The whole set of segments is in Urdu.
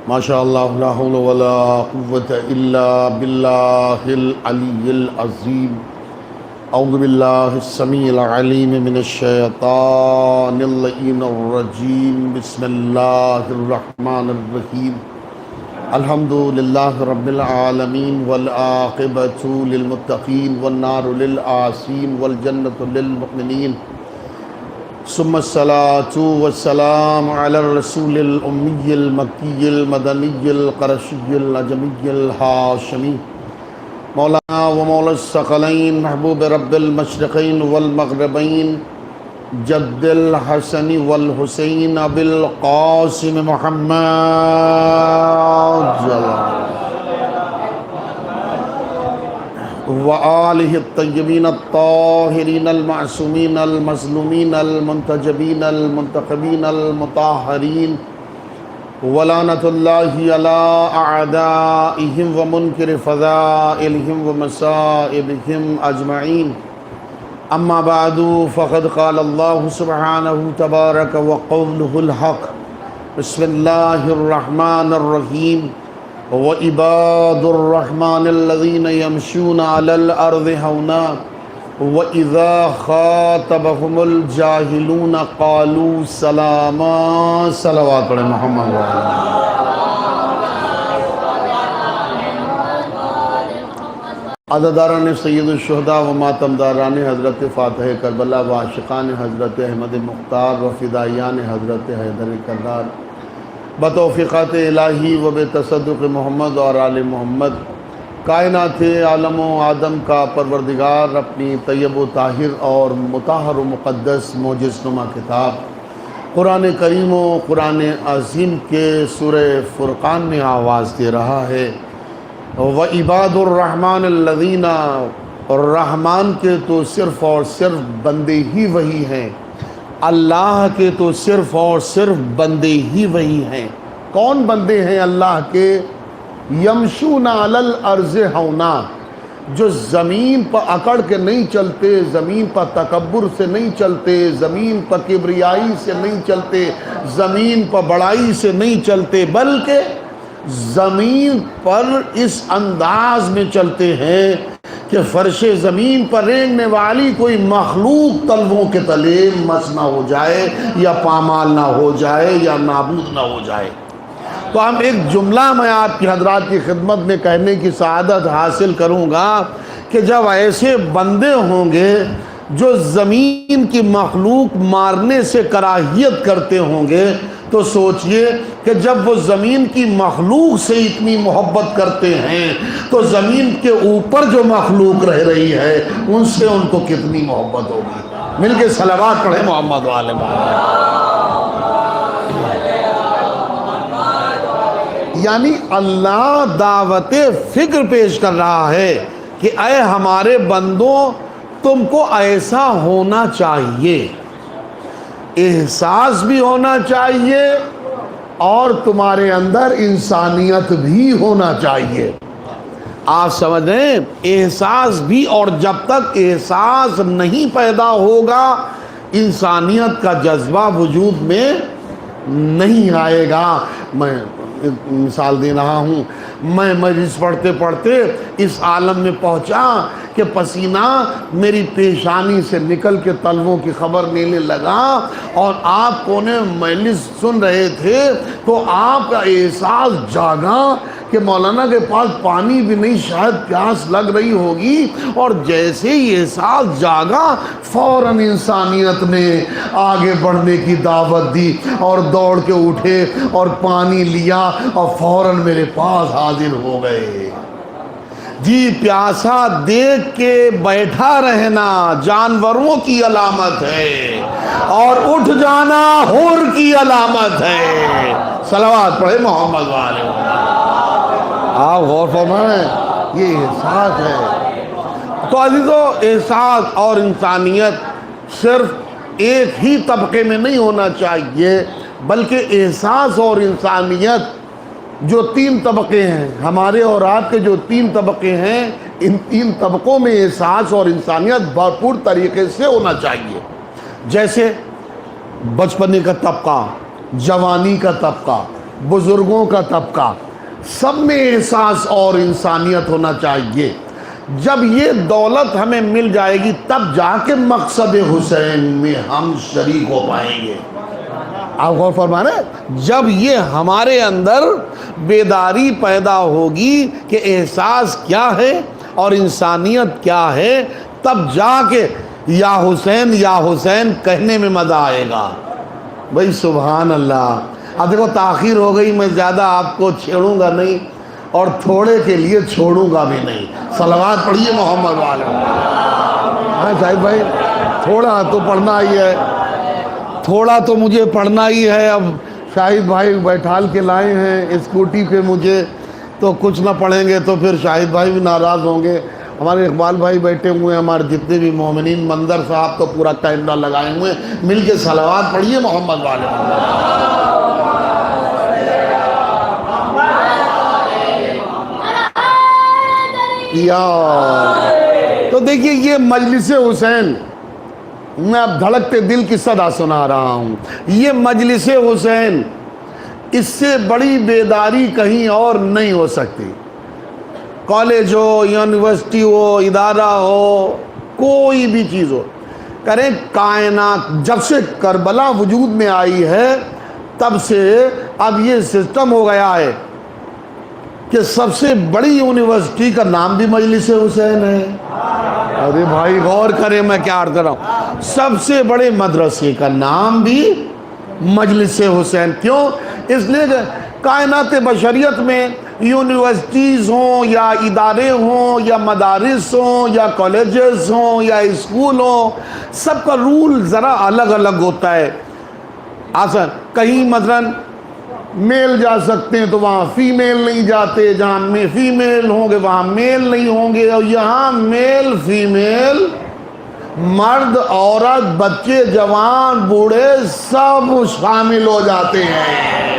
ماشاء اللہ لا حول ولا قوة الا باللہ العلی العظیم اعوذ باللہ السمیع العلیم من الشیطان اللعین الرجیم بسم اللہ الرحمن الرحیم الحمد للہ رب العالمین والعاقبۃ للمتقین والنار للعاصین والجنة للمؤمنین ثم الصلاة والسلام على الرسول الأمي المكي المدني القرشي العجمي الهاشمي مولانا ومولا الثقلين محبوب رب المشرقين والمغربين جد الحسن والحسين أبي القاسم محمد وآلہ الطیبین الطاہرین المعصومین المظلومین المنتجبین المنتخبین المطہرین ولعنۃ اللہ علی اعدائہم ومنکر فضائلہم ومصائبہم اجمعین اما بعد فقد قال اللہ سبحانہ تبارک وقولہ الحق بسم اللہ الرحمن الرحیم وَعِبَادُ الرَّحْمَنِ الَّذِينَ يَمْشُونَ عَلَى الْأَرْضِ هَوْنًا وَإِذَا خَاطَبَهُمُ الْجَاهِلُونَ قَالُوا سَلَامًا صلوات پڑھیں محمد عزاداران سید الشہداء و ماتمداران حضرت فاتح کربلا و عاشقان حضرت احمد مختار و فدائیان حضرت حیدر کرار بتوفیقات الہی و بتصدق محمد اور آل محمد کائنات عالم و آدم کا پروردگار اپنی طیب و طاہر اور مطہر و مقدس معجز نما کتاب قرآن کریم و قرآن عظیم کے سورہ فرقان میں آواز دے رہا ہے وَعِبَادُ الرَّحْمَنِ الَّذِينَ الرحمن کے تو صرف اور صرف بندے ہی وہی ہیں، اللہ کے تو صرف اور صرف بندے ہی وہی ہیں۔ کون بندے ہیں اللہ کے؟ یمشون علی الارض ہونا، جو زمین پر اکڑ کے نہیں چلتے، زمین پر تکبر سے نہیں چلتے، زمین پر کبریائی سے نہیں چلتے، زمین پر بڑائی سے نہیں چلتے، بلکہ زمین پر اس انداز میں چلتے ہیں کہ فرش زمین پر رینگنے والی کوئی مخلوق تلووں کے تلے مس نہ ہو جائے یا پامال نہ ہو جائے یا نابود نہ ہو جائے۔ تو ہم ایک جملہ میں آپ کی حضرات کی خدمت میں کہنے کی سعادت حاصل کروں گا کہ جب ایسے بندے ہوں گے جو زمین کی مخلوق مارنے سے کراہیت کرتے ہوں گے، تو سوچئے کہ جب وہ زمین کی مخلوق سے اتنی محبت کرتے ہیں تو زمین کے اوپر جو مخلوق رہ رہی ہے ان سے ان کو کتنی محبت ہوگی۔ مل کے صلوات پڑھیں محمد والے محمد۔ یعنی اللہ دعوت فکر پیش کر رہا ہے کہ اے ہمارے بندوں، تم کو ایسا ہونا چاہیے، احساس بھی ہونا چاہیے اور تمہارے اندر انسانیت بھی ہونا چاہیے۔ آپ سمجھ رہے ہیں؟ احساس بھی، اور جب تک احساس نہیں پیدا ہوگا انسانیت کا جذبہ وجود میں نہیں آئے گا۔ میں مثال دے رہا ہوں، میں مجلس پڑھتے پڑھتے اس عالم میں پہنچا کہ پسینہ میری پیشانی سے نکل کے تلووں کی خبر لینے لگا، اور آپ کونے مجلس سن رہے تھے تو آپ کا احساس جاگا کہ مولانا کے پاس پانی بھی نہیں، شاید پیاس لگ رہی ہوگی، اور جیسے ہی احساس جاگا فوراً انسانیت نے آگے بڑھنے کی دعوت دی اور دوڑ کے اٹھے اور پانی لیا اور فوراً میرے پاس حاضر ہو گئے۔ جی پیاسا دیکھ کے بیٹھا رہنا جانوروں کی علامت ہے اور اٹھ جانا حور کی علامت ہے۔ صلوات پڑھے محمد والے۔ آپ غور فرمائیں، یہ احساس ہے۔ تو عزیزو، احساس اور انسانیت صرف ایک ہی طبقے میں نہیں ہونا چاہیے، بلکہ احساس اور انسانیت جو تین طبقے ہیں، ہمارے اور آپ کے جو تین طبقے ہیں، ان تین طبقوں میں احساس اور انسانیت بھرپور طریقے سے ہونا چاہیے۔ جیسے بچپنے کا طبقہ، جوانی کا طبقہ، بزرگوں کا طبقہ، سب میں احساس اور انسانیت ہونا چاہیے۔ جب یہ دولت ہمیں مل جائے گی تب جا کے مقصد حسین میں ہم شریک ہو پائیں گے۔ آپ غور فرما رہے ہیں؟ جب یہ ہمارے اندر بیداری پیدا ہوگی کہ احساس کیا ہے اور انسانیت کیا ہے، تب جا کے یا حسین کہنے میں مزہ آئے گا۔ بھائی سبحان اللہ۔ اب دیکھو تاخیر ہو گئی، میں زیادہ آپ کو چھیڑوں گا نہیں اور تھوڑے کے لیے چھوڑوں گا بھی نہیں۔ صلوات پڑھیے محمد والے۔ ہاں شاہد بھائی، تھوڑا تو پڑھنا ہی ہے، تھوڑا تو مجھے پڑھنا ہی ہے۔ اب شاہد بھائی بیٹھال کے لائے ہیں اسکوٹی پہ مجھے، تو کچھ نہ پڑھیں گے تو پھر شاہد بھائی بھی ناراض ہوں گے۔ ہمارے اقبال بھائی بیٹھے ہوئے ہیں، ہمارے جتنے بھی مومنین، منظر صاحب تو پورا کیمرہ لگائے ہوئے ہیں، مل کے صلوات پڑھیے محمد والے۔ تو دیکھیے یہ مجلس حسین، میں اب دھڑکتے دل کی صدا سنا رہا ہوں، یہ مجلس حسین، اس سے بڑی بیداری کہیں اور نہیں ہو سکتی۔ کالج ہو، یونیورسٹی ہو، ادارہ ہو، کوئی بھی چیز ہو، کریں کائنات جب سے کربلا وجود میں آئی ہے تب سے اب یہ سسٹم ہو گیا ہے کہ سب سے بڑی یونیورسٹی کا نام بھی مجلس حسین ہے۔ ارے بھائی غور کریں میں کیا عرض کر رہا ہوں، سب سے بڑے مدرسے کا نام بھی مجلس حسین۔ کیوں؟ اس لیے کہ کائنات بشریت میں یونیورسٹیز ہوں یا ادارے ہوں یا مدارس ہوں یا کالجز ہوں یا اسکول ہوں، سب کا رول ذرا الگ الگ ہوتا ہے۔ کہیں مثلاً میل جا سکتے ہیں تو وہاں فیمیل نہیں جاتے، جہاں فیمیل ہوں گے وہاں میل نہیں ہوں گے، اور یہاں میل فیمیل، مرد عورت، بچے جوان بوڑھے سب شامل ہو جاتے ہیں،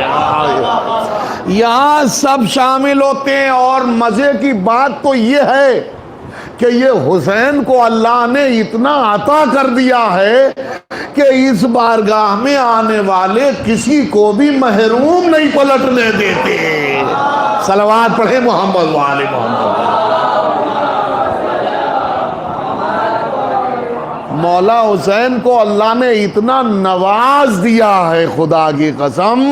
یہاں سب شامل ہوتے ہیں۔ اور مزے کی بات تو یہ ہے کہ یہ حسین کو اللہ نے اتنا عطا کر دیا ہے کہ اس بارگاہ میں آنے والے کسی کو بھی محروم نہیں پلٹنے دیتے۔ صلوات پڑھے محمد وآل محمد۔ مولا حسین کو اللہ نے اتنا نواز دیا ہے، خدا کی قسم،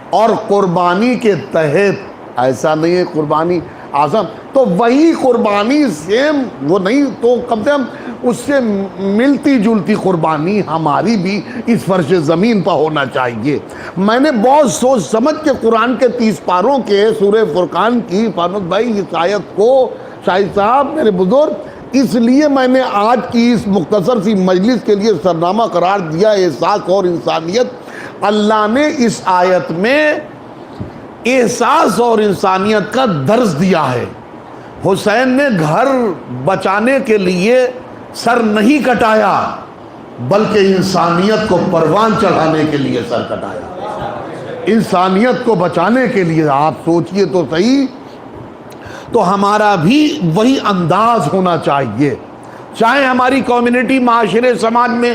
اور قربانی کے تحت ایسا نہیں ہے قربانی اعظم، تو وہی قربانی سیم وہ نہیں تو کم سے کم اس سے ملتی جلتی قربانی ہماری بھی اس فرش زمین پر ہونا چاہیے۔ میں نے بہت سوچ سمجھ کے قرآن کے 30 پاروں کے سورہ فرقان کی فانوس بھائی اس آیت کو، شاہد صاحب میرے بزرگ، اس لیے میں نے آج کی اس مختصر سی مجلس کے لیے سرنامہ قرار دیا احساس اور انسانیت۔ اللہ نے اس آیت میں احساس اور انسانیت کا درس دیا ہے۔ حسین نے گھر بچانے کے لیے سر نہیں کٹایا بلکہ انسانیت کو پروان چڑھانے کے لیے سر کٹایا، انسانیت کو بچانے کے لیے۔ آپ سوچئے تو صحیح، تو ہمارا بھی وہی انداز ہونا چاہیے، چاہے ہماری کمیونٹی، معاشرے، سماج میں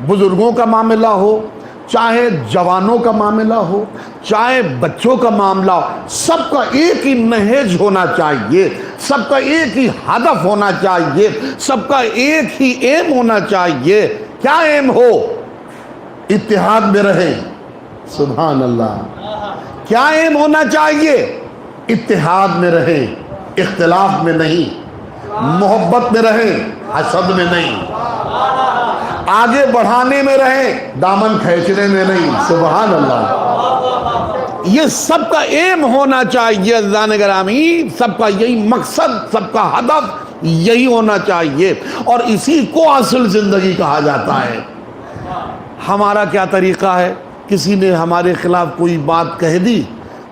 بزرگوں کا معاملہ ہو، چاہے جوانوں کا معاملہ ہو، چاہے بچوں کا معاملہ ہو، سب کا ایک ہی نہج ہونا چاہیے، سب کا ایک ہی ہدف ہونا چاہیے، سب کا ایک ہی ایم ہونا چاہیے۔ کیا ایم ہو؟ اتحاد میں رہیں۔ سبحان اللہ۔ کیا ایم ہونا چاہیے؟ اتحاد میں رہیں، اختلاف میں نہیں، محبت میں رہیں، حسد میں نہیں، آگے بڑھانے میں رہیں، دامن کھینچنے میں نہیں۔ سبحان اللہ۔ یہ سب کا ایم ہونا چاہیے عزیزان گرامی، سب کا یہی مقصد، سب کا ہدف یہی ہونا چاہیے، اور اسی کو اصل زندگی کہا جاتا ہے۔ ہمارا کیا طریقہ ہے؟ کسی نے ہمارے خلاف کوئی بات کہہ دی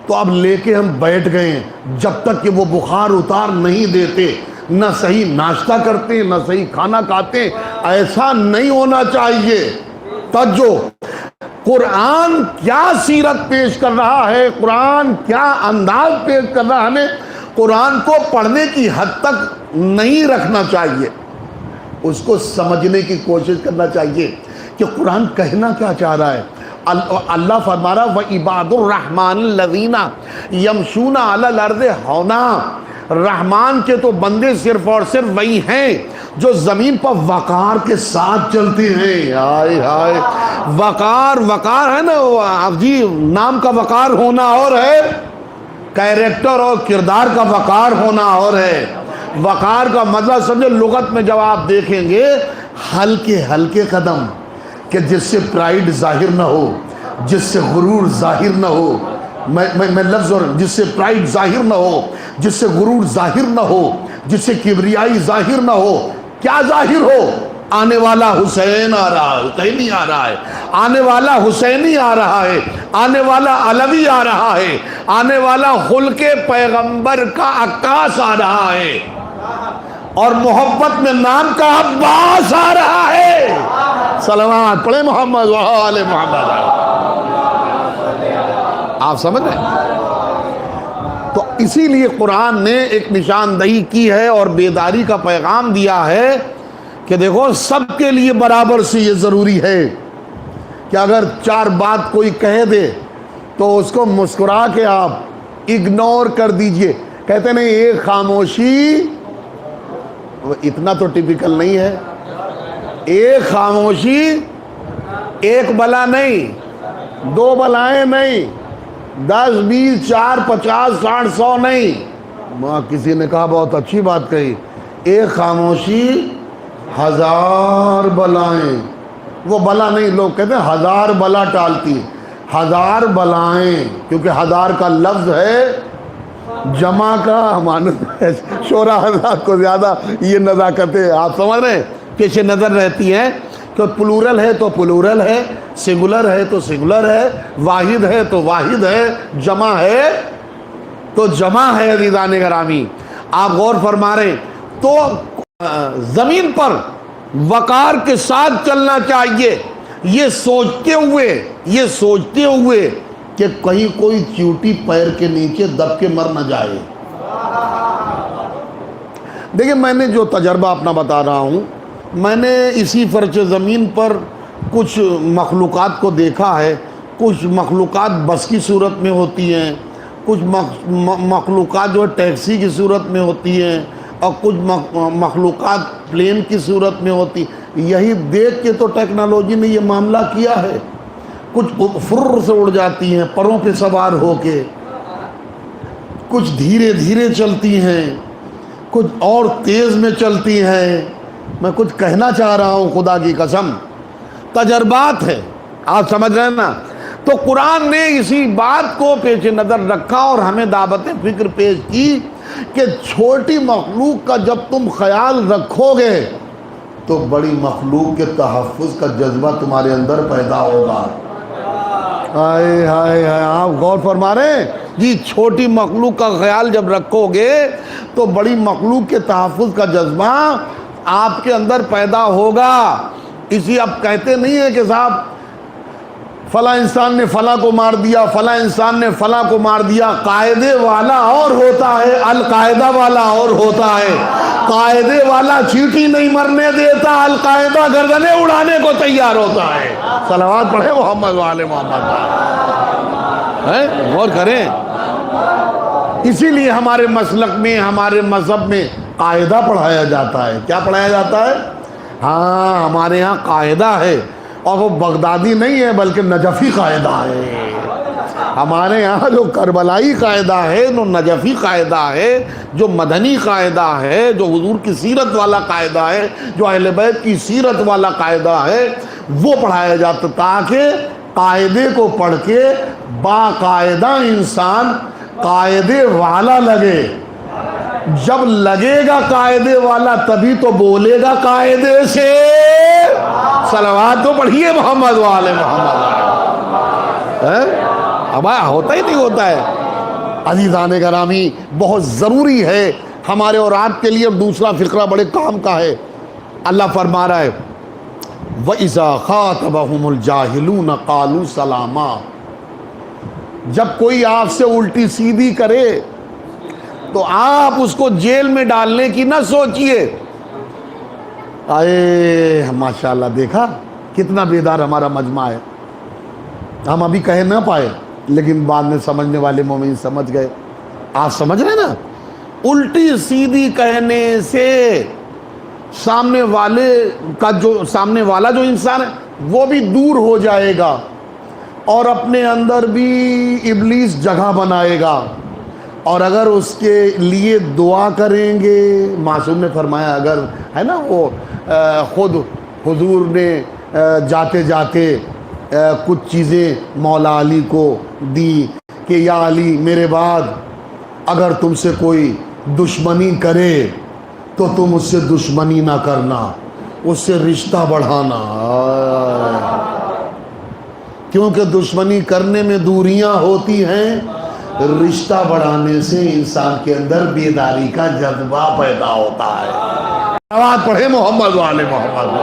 تو اب لے کے ہم بیٹھ گئے ہیں، جب تک کہ وہ بخار اتار نہیں دیتے، نہ صحیح ناشتہ کرتے نہ صحیح کھانا کھاتے۔ ایسا نہیں ہونا چاہیے۔ توجہ، قرآن کیا سیرت پیش کر رہا ہے، قرآن کیا انداز پیش کر رہا ہے، ہمیں قرآن کو پڑھنے کی حد تک نہیں رکھنا چاہیے، اس کو سمجھنے کی کوشش کرنا چاہیے کہ قرآن کہنا کیا چاہ رہا ہے۔ اللہ فرما رہا وَعِبَادُ الرَّحْمَنِ الَّذِينَ يَمْشُونَ عَلَى الْأَرْضِ هَوْنًا، رحمان کے تو بندے صرف اور صرف وہی ہیں جو زمین پر وقار کے ساتھ چلتے ہیں۔ ہائے ہائے، وقار ہے نا جی، نام کا وقار ہونا اور ہے، کیریکٹر اور کردار کا وقار ہونا اور ہے۔ وقار کا مطلب سمجھے لغت میں جب آپ دیکھیں گے ہلکے ہلکے قدم، کہ جس سے پرائیڈ ظاہر نہ ہو، جس سے غرور ظاہر نہ ہو، میں لفظ اور جس سے پرائیڈ ظاہر نہ ہو، جس سے غرور ظاہر نہ ہو، جس سے کبریائی ظاہر نہ ہو۔ کیا ظاہر ہو؟ آنے والا حسین آ رہا ہے، حسینی آ رہا ہے، آنے والا حسینی آ رہا ہے، آنے والا علوی آ رہا ہے، آنے والا خلق پیغمبر کا عکاس آ رہا ہے، اور محبت میں نام کا عباس آ رہا ہے۔ صلوات پڑھیں محمد وآل محمد۔ آپ سمجھ رہے ہیں؟ تو اسی لیے قرآن نے ایک نشاندہی کی ہے اور بیداری کا پیغام دیا ہے کہ دیکھو سب کے لیے برابر سے یہ ضروری ہے کہ اگر چار بات کوئی کہہ دے تو اس کو مسکرا کے آپ اگنور کر دیجئے۔ کہتے نہیں ایک خاموشی، اتنا تو ٹپیکل نہیں ہے، ایک خاموشی ایک بلا نہیں، دو بلائیں نہیں، 10 20 4 50 60 100 نہیں۔ کسی نے کہا بہت اچھی بات کہی، ایک خاموشی 1000 بلائیں۔ وہ بلا نہیں، لوگ کہتے ہیں 1000 بلا ٹالتی، 1000 بلائیں، کیونکہ 1000 کا لفظ ہے جمع کا معنی ہے۔ شورا حضرات کو زیادہ یہ نزاکتیں آپ سمجھ رہے ہیں پیش نظر رہتی ہیں کہ پلورل ہے تو پلورل ہے، سنگولر ہے تو سنگولر ہے، واحد ہے تو واحد ہے، جمع ہے تو جمع ہے۔ عزیزان گرامی آپ غور فرما رہے ہیں، تو زمین پر وقار کے ساتھ چلنا چاہیے، یہ سوچتے ہوئے کہ کہیں کوئی چیوٹی پیر کے نیچے دب کے مر نہ جائے۔ دیکھیں میں نے جو تجربہ اپنا بتا رہا ہوں، میں نے اسی فرش زمین پر کچھ مخلوقات کو دیکھا ہے۔ کچھ مخلوقات بس کی صورت میں ہوتی ہیں، کچھ مخلوقات جو ٹیکسی کی صورت میں ہوتی ہیں، اور کچھ مخلوقات پلین کی صورت میں ہوتی۔ یہی دیکھ کے تو ٹیکنالوجی نے یہ معاملہ کیا ہے۔ کچھ فر سے اڑ جاتی ہیں پروں پہ سوار ہو کے، کچھ دھیرے دھیرے چلتی ہیں، کچھ اور تیز میں چلتی ہیں۔ میں کچھ کہنا چاہ رہا ہوں، خدا کی قسم تجربات ہے، آپ سمجھ رہے ہیں نا۔ تو قرآن نے اسی بات کو پیش نظر رکھا اور ہمیں دعوت فکر پیش کی کہ چھوٹی مخلوق کا جب تم خیال رکھو گے تو بڑی مخلوق کے تحفظ کا جذبہ تمہارے اندر پیدا ہوگا۔ ہائے ہائے ہائے، آپ غور فرما رہے ہیں جی، چھوٹی مخلوق کا خیال جب رکھو گے تو بڑی مخلوق کے تحفظ کا جذبہ آپ کے اندر پیدا ہوگا۔ اسی اب کہتے نہیں ہیں کہ صاحب فلاں انسان نے فلاں کو مار دیا، فلاں انسان نے فلاں کو مار دیا۔ قاعدے والا اور ہوتا ہے، القاعدہ والا اور ہوتا ہے۔ قاعدے والا چیٹی نہیں مرنے دیتا، القاعدہ گردنیں اڑانے کو تیار ہوتا ہے۔ صلوات پڑھیں محمد وآل محمد۔ غور کریں، اسی لیے ہمارے مسلک میں، ہمارے مذہب میں قاعدہ پڑھایا جاتا ہے۔ کیا پڑھایا جاتا ہے؟ ہاں، ہمارے ہاں قاعدہ ہے، اور وہ بغدادی نہیں ہے بلکہ نجفی قاعدہ ہے۔ ہمارے یہاں جو کربلائی قاعدہ ہے، جو نجفی قاعدہ ہے، جو مدنی قاعدہ ہے، جو حضور کی سیرت والا قاعدہ ہے، جو اہل بیت کی سیرت والا قاعدہ ہے، وہ پڑھایا جاتا تاکہ قاعدے کو پڑھ کے باقاعدہ انسان قاعدے والا لگے۔ جب لگے گا قاعدے والا تبھی تو بولے گا قاعدے سے۔ صلوات تو پڑھیے محمد والے محمد۔ اب ہوتا ہی نہیں ہوتا ہے۔ عزیزان گرامی بہت ضروری ہے ہمارے اور آپ کے لیے۔ دوسرا فقرہ بڑے کام کا ہے۔ اللہ فرما رہا ہے وَإِذَا خَاطَبَهُمُ الْجَاهِلُونَ قَالُوا سَلَامًا۔ جب کوئی آپ سے الٹی سیدھی کرے تو آپ اس کو جیل میں ڈالنے کی نہ سوچئے۔ ماشاءاللہ، دیکھا کتنا بیدار ہمارا مجمع ہے۔ ہم ابھی کہہ نہ پائے لیکن بعد میں سمجھنے والے مومن سمجھ گئے. آپ سمجھ رہے ہیں نا؟ الٹی سیدھی کہنے سے سامنے والا جو انسان ہے وہ بھی دور ہو جائے گا اور اپنے اندر بھی ابلیس جگہ بنائے گا. اور اگر اس کے لیے دعا کریں گے، معصوم نے فرمایا اگر ہے نا وہ خود حضور نے جاتے جاتے کچھ چیزیں مولا علی کو دی کہ یا علی میرے بعد اگر تم سے کوئی دشمنی کرے تو تم اس سے دشمنی نہ کرنا، اس سے رشتہ بڑھانا، کیونکہ دشمنی کرنے میں دوریاں ہوتی ہیں، رشتہ بڑھانے سے انسان کے اندر بیداری کا جذبہ پیدا ہوتا ہے. آواز پڑھے محمد والے محمد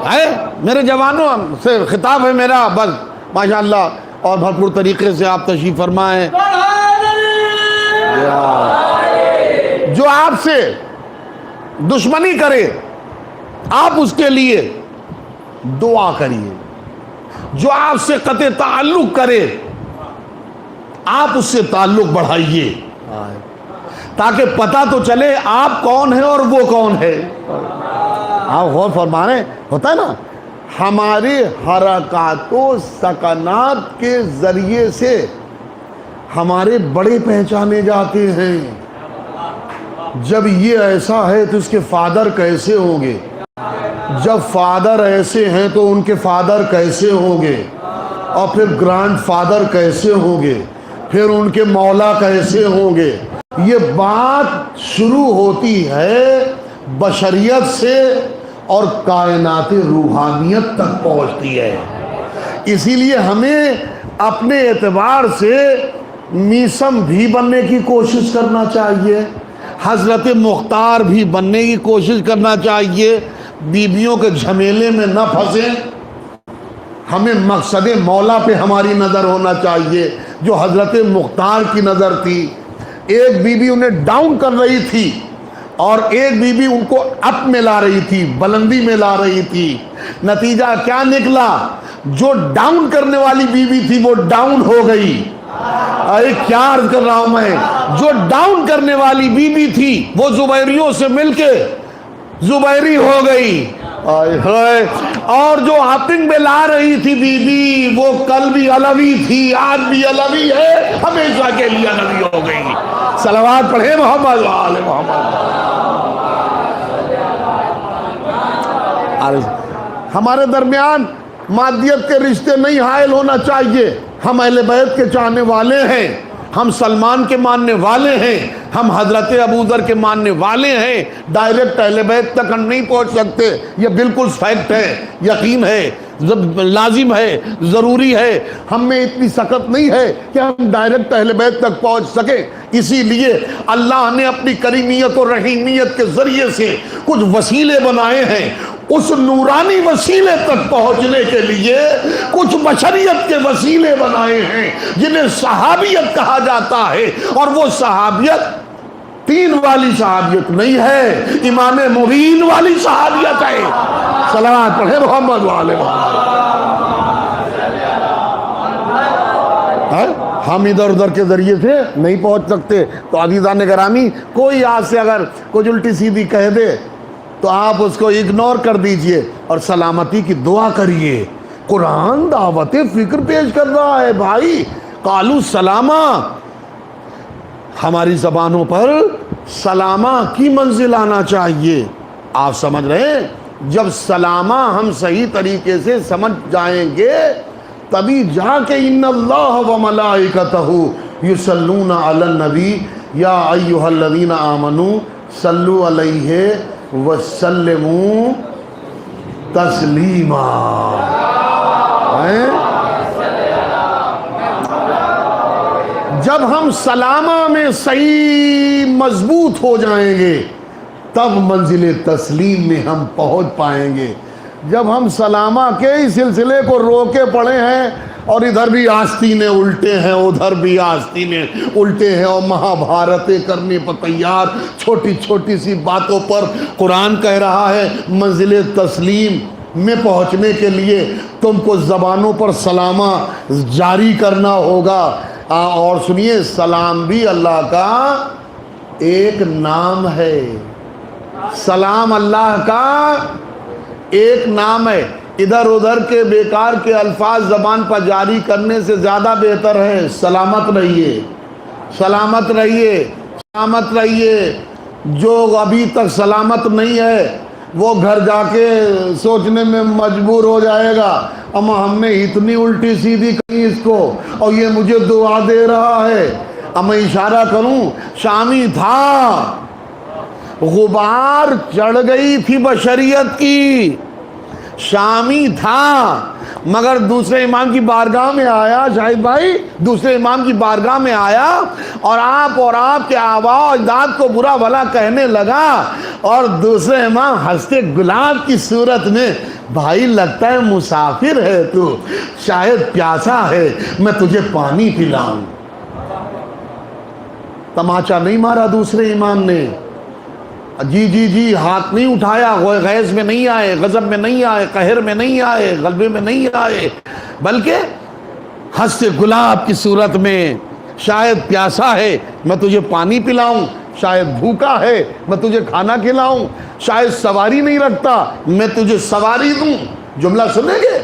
ہے. میرے جوانوں سے خطاب ہے میرا، بس ماشاءاللہ اور بھرپور طریقے سے آپ تشریف فرمائیں. جو آپ سے دشمنی کرے آپ اس کے لیے دعا کریے، جو آپ سے قطع تعلق کرے آپ اس سے تعلق بڑھائیے، تاکہ پتہ تو چلے آپ کون ہیں اور وہ کون ہے. آپ غور فرمانے ہوتا ہے نا، ہماری حرکات و سکنات کے ذریعے سے ہمارے بڑے پہچانے جاتے ہیں. جب یہ ایسا ہے تو اس کے فادر کیسے ہوں گے، جب فادر ایسے ہیں تو ان کے فادر کیسے ہوں گے، اور پھر گرانڈ فادر کیسے ہوں گے، پھر ان کے مولا کیسے ہوں گے. یہ بات شروع ہوتی ہے بشریت سے اور کائنات روحانیت تک پہنچتی ہے. اسی لیے ہمیں اپنے اعتبار سے میسم بھی بننے کی کوشش کرنا چاہیے، حضرت مختار بھی بننے کی کوشش کرنا چاہیے. بیویوں کے جھمیلے میں نہ پھنسیں، ہمیں مقصد مولا پہ ہماری نظر ہونا چاہیے جو حضرت مختار کی نظر تھی. ایک بیوی انہیں ڈاؤن کر رہی تھی اور ایک بیوی ان کو اپ میں لا رہی تھی، بلندی میں لا رہی تھی. نتیجہ کیا نکلا؟ جو ڈاؤن کرنے والی بیوی تھی وہ ڈاؤن ہو گئی. کیا عرض کر رہا ہوں میں، جو ڈاؤن کرنے والی بیوی تھی وہ زبیریوں سے مل کے زبیری ہو گئی، اور جو اپنگ میں لا رہی تھی بیوی وہ کل بھی علوی تھی، آج بھی علوی ہے، ہمیشہ کے لیے علوی ہو گئی. صلوات پڑھے محمد وآل محمد. ہمارے درمیان مادیت کے رشتے نہیں حائل ہونا چاہیے. ہم اہل بیت کے چاہنے والے ہیں، ہم سلمان کے ماننے والے ہیں، ہم حضرت ابوذر کے ماننے والے ہیں. ڈائریکٹ اہل بیت تک ہم نہیں پہنچ سکتے، یہ بالکل فیکٹ ہے، یقین ہے، لازم ہے، ضروری ہے. ہم میں اتنی سخت نہیں ہے کہ ہم ڈائریکٹ اہل بیت تک پہنچ سکیں. اسی لیے اللہ نے اپنی کریمیت اور رحیمیت کے ذریعے سے کچھ وسیلے بنائے ہیں. اس نورانی وسیلے تک پہنچنے کے لیے کچھ بشریت کے وسیلے بنائے ہیں جنہیں صحابیت کہا جاتا ہے. اور وہ صحابیت تین والی صحابیت نہیں ہے، امام مبین والی صحابیت ہے. صلوات پڑھے محمد والے محمد. ہم ادھر ادھر کے ذریعے سے نہیں پہنچ سکتے. تو عزیزان گرامی، کوئی آپ سے اگر کچھ الٹی سیدھی کہہ دے تو آپ اس کو اگنور کر دیجئے اور سلامتی کی دعا کریے. قرآن دعوت فکر پیش کر رہا ہے بھائی. قالو سلامہ، ہماری زبانوں پر سلامہ کی منزل آنا چاہیے. آپ سمجھ رہے ہیں؟ جب سلامہ ہم صحیح طریقے سے سمجھ جائیں گے تبھی جا کے ان اللہ و ملائکتہ یصلون علی النبی یا ایھا الذین آمنوا صلوا علیہ وسلموا تسلیما. جب ہم سلامہ میں صحیح مضبوط ہو جائیں گے تب منزل تسلیم میں ہم پہنچ پائیں گے. جب ہم سلامہ کے ہی سلسلے کو روکے پڑے ہیں اور ادھر بھی آستینے الٹے ہیں ادھر بھی آستینے الٹے ہیں اور مہابھارتیں کرنے پر تیار، چھوٹی چھوٹی سی باتوں پر قرآن کہہ رہا ہے منزل تسلیم میں پہنچنے کے لیے تم کو زبانوں پر سلامہ جاری کرنا ہوگا۔ اور سنیے، سلام بھی اللہ کا ایک نام ہے، سلام اللہ کا ایک نام ہے۔ ادھر ادھر کے بیکار کے الفاظ زبان پر جاری کرنے سے زیادہ بہتر ہے سلامت رہیے، سلامت رہیے، سلامت رہیے۔ جو ابھی تک سلامت نہیں ہے وہ گھر جا کے سوچنے میں مجبور ہو جائے گا، اما ہم نے اتنی الٹی سیدھی کی اس کو اور یہ مجھے دعا دے رہا ہے۔ اما اشارہ کروں، شامی تھا، غبار چڑھ گئی تھی بشریت کی، شامی تھا، مگر دوسرے امام کی بارگاہ میں آیا، شاہد بھائی دوسرے امام کی بارگاہ میں آیا اور آپ کے آباء و اجداد کو برا بھلا کہنے لگا، اور دوسرے امام ہنستے گلاب کی صورت میں، بھائی لگتا ہے مسافر ہے تو، شاید پیاسا ہے، میں تجھے پانی پلاؤں۔ تماچا نہیں مارا دوسرے امام نے، جی ہاتھ نہیں اٹھایا، غیظ میں نہیں آئے، غضب میں نہیں آئے، قہر میں نہیں آئے، غلبے میں نہیں آئے، بلکہ ہنستے گلاب کی صورت میں، شاید پیاسا ہے میں تجھے پانی پلاؤں، شاید بھوکا ہے میں تجھے کھانا کھلاؤں، شاید سواری نہیں رکھتا میں تجھے سواری دوں۔ جملہ سنیں گے؟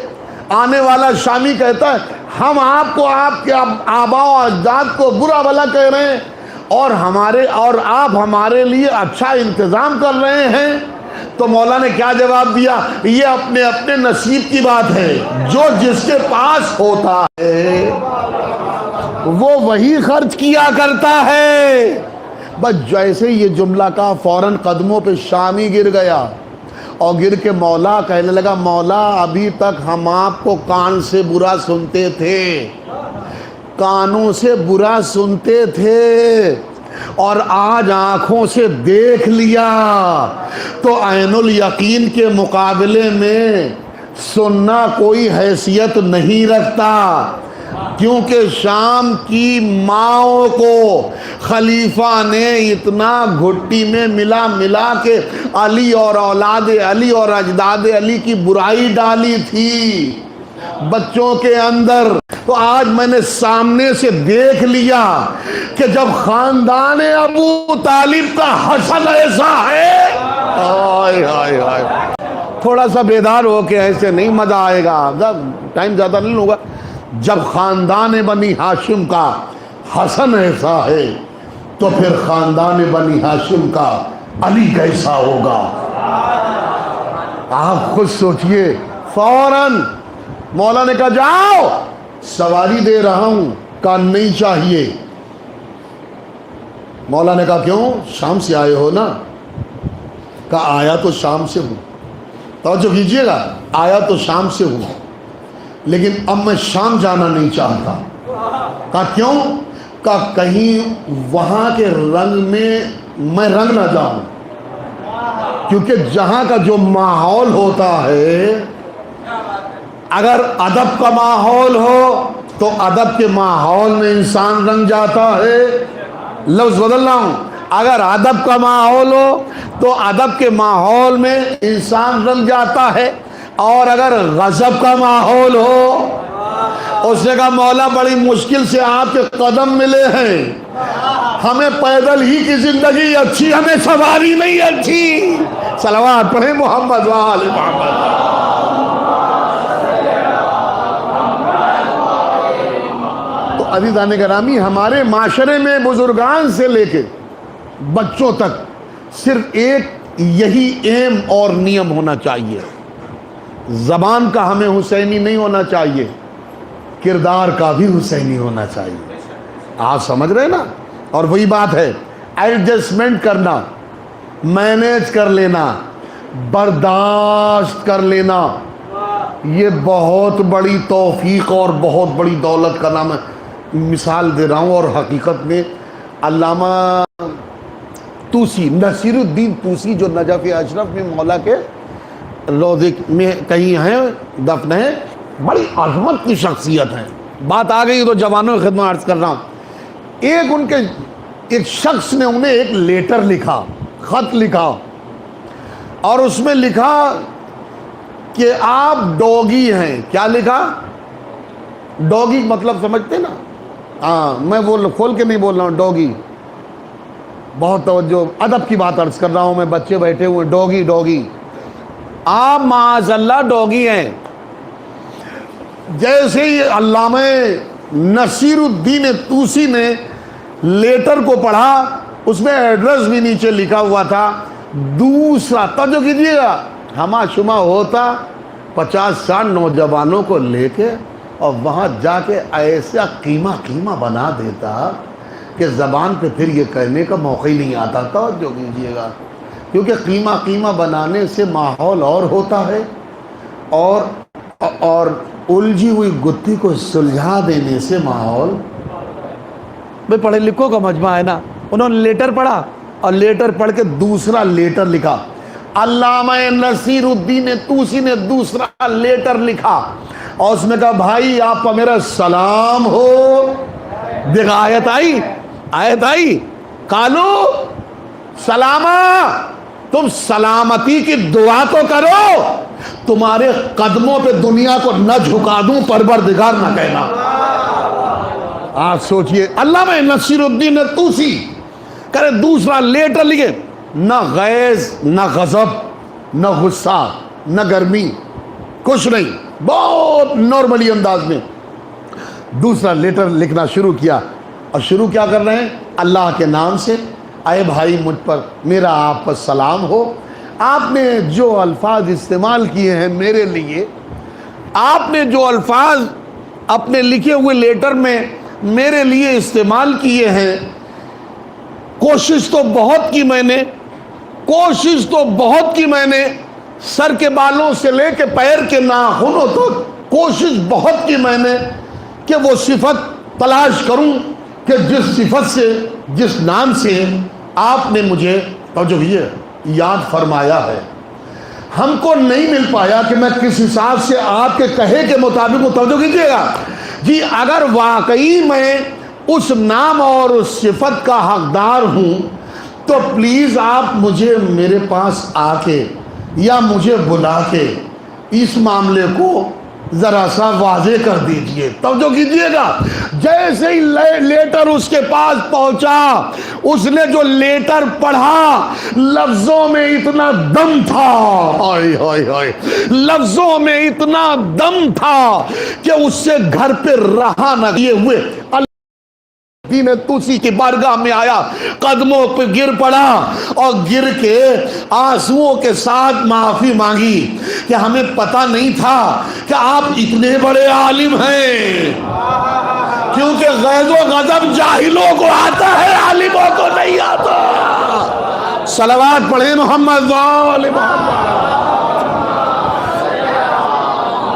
آنے والا شامی کہتا ہے ہم آپ کو، آپ کے آباء و اجداد کو برا بھلا کہہ رہے ہیں اور آپ ہمارے لیے اچھا انتظام کر رہے ہیں۔ تو مولا نے کیا جواب دیا؟ یہ اپنے اپنے نصیب کی بات ہے، جو جس کے پاس ہوتا ہے وہ وہی خرچ کیا کرتا ہے۔ بس جیسے یہ جملہ کا فوراً قدموں پہ شامی گر گیا اور گر کے مولا کہنے لگا، مولا ابھی تک ہم آپ کو کان سے برا سنتے تھے، کانوں سے برا سنتے تھے، اور آج آنکھوں سے دیکھ لیا، تو عین الیقین کے مقابلے میں سننا کوئی حیثیت نہیں رکھتا، کیونکہ شام کی ماؤں کو خلیفہ نے اتنا گھٹی میں ملا کے علی اور اولاد علی اور اجداد علی کی برائی ڈالی تھی بچوں کے اندر۔ تو آج میں نے سامنے سے دیکھ لیا کہ جب خاندان ابو طالب کا حسن ایسا ہے، آئے آئے آئے، تھوڑا سا بیدار ہو کے ایسے نہیں مزہ آئے گا، ٹائم زیادہ نہیں ہوگا۔ جب خاندان بنی ہاشم کا حسن ایسا ہے تو پھر خاندان بنی ہاشم کا علی کیسا ہوگا؟ آپ خود سوچئے۔ فوراً مولا نے کہا جاؤ سواری دے رہا ہوں، کہا نہیں چاہیے۔ مولا نے کہا کیوں؟ شام سے آئے ہو نا؟ کہا آیا تو شام سے ہوں، توجہ کیجئے گا، آیا تو شام سے ہوں لیکن اب میں شام جانا نہیں چاہتا۔ کہا کیوں؟ کہا کہیں وہاں کے رنگ میں رنگ نہ جاؤں، کیونکہ جہاں کا جو ماحول ہوتا ہے، اگر ادب کا ماحول ہو تو ادب کے ماحول میں انسان رنگ جاتا ہے۔ لفظ بدل رہا ہوں، اگر ادب کا ماحول ہو تو ادب کے ماحول میں انسان رنگ جاتا ہے، اور اگر غضب کا ماحول ہو، اس نے کہا مولا بڑی مشکل سے آپ کے قدم ملے ہیں، ہمیں پیدل ہی کی زندگی اچھی، ہمیں سواری نہیں اچھی۔ صلوات پڑھیں محمد و آل محمد۔ تو عزیزان گرامی، ہمارے معاشرے میں بزرگان سے لے کے بچوں تک صرف ایک یہی ایم اور نیم ہونا چاہیے، زبان کا ہمیں حسینی نہیں ہونا چاہیے، کردار کا بھی حسینی ہونا چاہیے۔ آپ سمجھ رہے نا؟ اور وہی بات ہے، ایڈجسٹمنٹ کرنا، مینیج کر لینا، برداشت کر لینا، یہ بہت بڑی توفیق اور بہت بڑی دولت کا نام ہے۔ مثال دے رہا ہوں، اور حقیقت میں علامہ طوسی، نصیر الدین طوسی، جو نجف اشرف میں مولا کے روضے میں کہیں ہیں، دفن ہیں، بڑی عظمت کی شخصیت ہیں۔ بات آ گئی تو جوانوں کی خدمت عرض کر رہا ہوں، ایک شخص نے انہیں ایک لیٹر لکھا، خط لکھا، اور اس میں لکھا کہ آپ ڈوگی ہیں. کیا لکھا؟ ڈوگی مطلب سمجھتے نا؟ ہاں میں وہ کھول کے نہیں بول رہا ہوں. ڈوگی بہت توجہ، ادب کی بات عرض کر رہا ہوں میں. بچے بیٹھے ہوئے. ڈوگی ڈوگی آپ معاذ اللہ ڈوگی ہیں. جیسے ہی علامہ نصیر الدین طوسی نے لیٹر کو پڑھا، اس میں ایڈریس بھی نیچے لکھا ہوا تھا. دوسرا توجہ کیجیے گا، ہما شما ہوتا 50-60 نوجوانوں کو لے کے اور وہاں جا کے ایسا قیمہ بنا دیتا کہ زبان پہ پھر یہ کہنے کا موقع ہی نہیں آتا. توجہ کیجیے گا، کیونکہ قیمہ بنانے سے ماحول اور ہوتا ہے، اور الجھی ہوئی گتھی کو سلجھا دینے سے ماحول. بھئی پڑھے لکھوں کا مجمع ہے نا. انہوں نے لیٹر پڑھا اور لیٹر پڑھ کے دوسرا لیٹر لکھا. علامہ نصیر الدین طوسی نے دوسرا لیٹر لکھا اور اس میں کہا بھائی آپ کا میرا سلام ہو. دیکھ آیت آئی کالو سلامہ، تم سلامتی کی دعا تو کرو، تمہارے قدموں پہ دنیا کو نہ جھکا دوں پروردگار نہ کہنا. آپ سوچئے علامہ نصیر الدین طوسی کرے دوسرا لیٹر لکھے، نہ غیظ نہ غضب نہ غصہ نہ گرمی، کچھ نہیں، بہت نارملی انداز میں دوسرا لیٹر لکھنا شروع کیا. اور شروع کیا کر رہے ہیں؟ اللہ کے نام سے. اے بھائی مجھ پر میرا آپ پر سلام ہو. آپ نے جو الفاظ استعمال کیے ہیں میرے لیے، آپ نے جو الفاظ اپنے لکھے ہوئے لیٹر میں میرے لیے استعمال کیے ہیں، کوشش تو بہت کی میں نے سر کے بالوں سے لے کے پیر کے ناخنوں تک کوشش بہت کی میں نے کہ وہ صفت تلاش کروں کہ جس صفت سے، جس نام سے آپ نے مجھے یاد فرمایا ہے. ہم کو نہیں مل پایا کہ میں کس حساب سے آپ کے کہے کے مطابق متوجہ کیجیے گا جی. اگر واقعی میں اس نام اور اس صفت کا حقدار ہوں تو پلیز آپ مجھے میرے پاس آ کے یا مجھے بلا کے اس معاملے کو ذرا سا واضح کر دیجئے. توجہ کیجئے گا. جیسے ہی لیٹر اس کے پاس پہنچا، اس نے جو لیٹر پڑھا، لفظوں میں اتنا دم تھا، لفظوں میں اتنا دم تھا کہ اس سے گھر پہ رہا نہ کیے ہوئے دین طوسی کی بارگاہ میں آیا، قدموں پہ گر پڑا اور گر کے آنسوؤں کے ساتھ معافی مانگی کہ ہمیں پتہ نہیں تھا کہ آپ اتنے بڑے عالم ہیں. کیونکہ غیظ و غضب جاہلوں کو آتا ہے، عالموں کو نہیں آتا. صلوات پڑھیں محمد وآل محمد.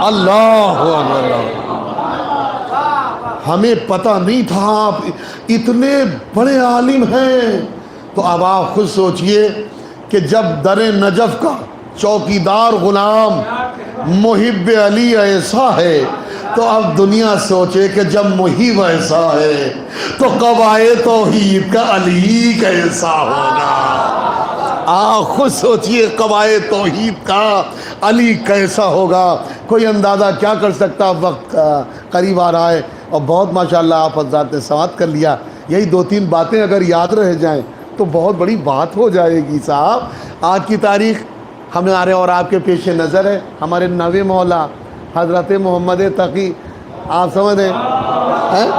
اللہ اکبر. ہمیں پتہ نہیں تھا آپ اتنے بڑے عالم ہیں. تو اب آپ خود سوچئے کہ جب در نجف کا چوکیدار غلام محب علی ایسا ہے تو اب دنیا سوچے کہ جب محب ایسا ہے تو قواعد توحید کا علی کیسا ہوگا. آپ خود سوچئے قواعد توحید کا علی کیسا ہوگا. کوئی اندازہ کیا کر سکتا. وقت قریب آ رہا ہے اور بہت ماشاءاللہ آپ حضرات نے سماعت کر لیا. یہی 2-3 باتیں اگر یاد رہ جائیں تو بہت بڑی بات ہو جائے گی صاحب. آج کی تاریخ ہمارے اور آپ کے پیش نظر ہے. ہمارے نوے مولا حضرت محمد تقی، آپ سمجھ رہے ہیں